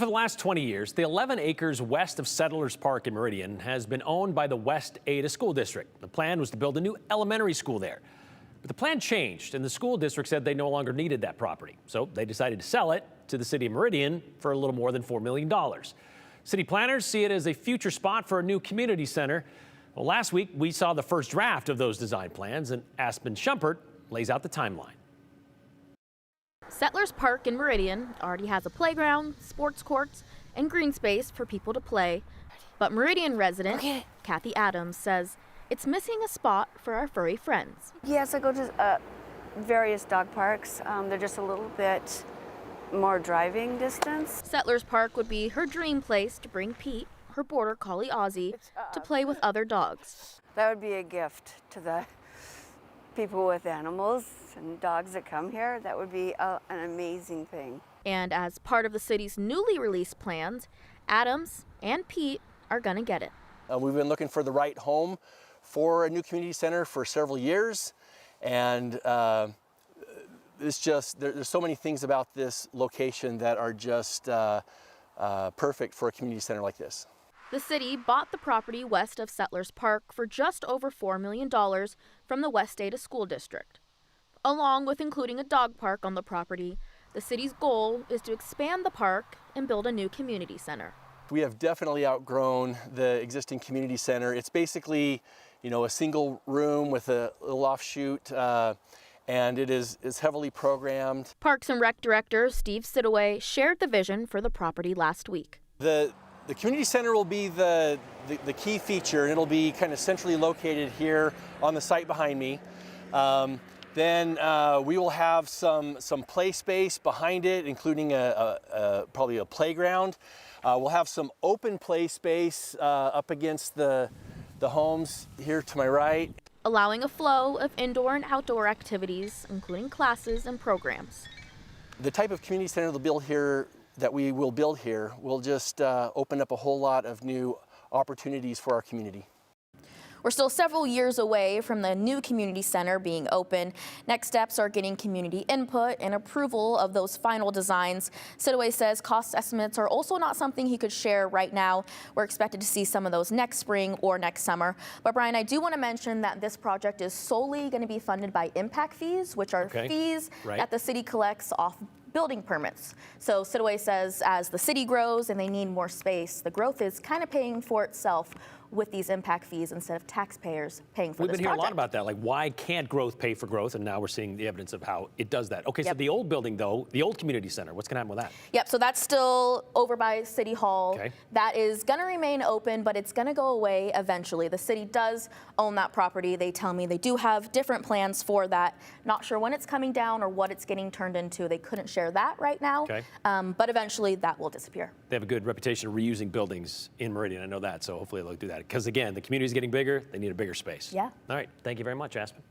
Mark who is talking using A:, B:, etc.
A: For the last 20 years, the 11 acres west of Settlers Park in Meridian has been owned by the West Ada School District. The plan was to build a new elementary school there. But the plan changed, and the school district said they no longer needed that property. So they decided to sell it to the City of Meridian for a little more than $4 million. City planners see it as a future spot for a new community center. Well, last week, we saw the first draft of those design plans, and Aspen Schumpert lays out the timeline.
B: Settlers Park in Meridian already has a playground, sports courts, and green space for people to play. But Meridian resident Kathy Adams says it's missing a spot for our furry friends.
C: Yes, I go to various dog parks. They're just a little bit more driving distance.
B: Settlers Park would be her dream place to bring Pete, her border collie Ozzy, to play with other dogs.
C: That would be a gift to the people with animals and dogs that come here. That would be an amazing thing.
B: And as part of the city's newly released plans, Adams and Pete are gonna get it.
D: We've been looking for the right home for a new community center for several years, and there's so many things about this location that are just perfect for a community center like this.
B: The city bought the property west of Settlers Park for just over $4 million from the West Ada School District. Along with including a dog park on the property, the city's goal is to expand the park and build a new community center.
D: We have definitely outgrown the existing community center. It's basically, a single room with a little offshoot, and it is heavily programmed.
B: Parks and Rec Director Steve Sidaway shared the vision for the property last week.
D: The community center will be the key feature, and it'll be kind of centrally located here on the site behind me. Then we will have some play space behind it, including probably a playground. We'll have some open play space up against the homes here to my right,
B: allowing a flow of indoor and outdoor activities, including classes and programs.
D: The type of community center that we will build here will just open up a whole lot of new opportunities for our community.
E: We're still several years away from the new community center being open. Next steps are getting community input and approval of those final designs. Sidaway says cost estimates are also not something he could share right now. We're expected to see some of those next spring or next summer. But Brian, I do want to mention that this project is solely going to be funded by impact fees, which are fees that the city collects off building permits. So Sidaway says as the city grows and they need more space, the growth is kind of paying for itself with these impact fees instead of taxpayers paying for this project.
A: We've been hearing a lot about that, like why can't growth pay for growth? And now we're seeing the evidence of how it does that. Okay, so the old building though, the old community center, what's gonna happen with that?
E: Yep, so that's still over by City Hall.
A: Okay.
E: That is gonna remain open, but it's gonna go away eventually. The city does own that property. They tell me they do have different plans for that. Not sure when it's coming down or what it's getting turned into. They couldn't share that right now, but eventually that will disappear.
A: They have a good reputation of reusing buildings in Meridian, I know that, so hopefully they'll do that. Because again, the community is getting bigger, they need a bigger space.
E: Yeah.
A: All right, thank you very much, Aspen.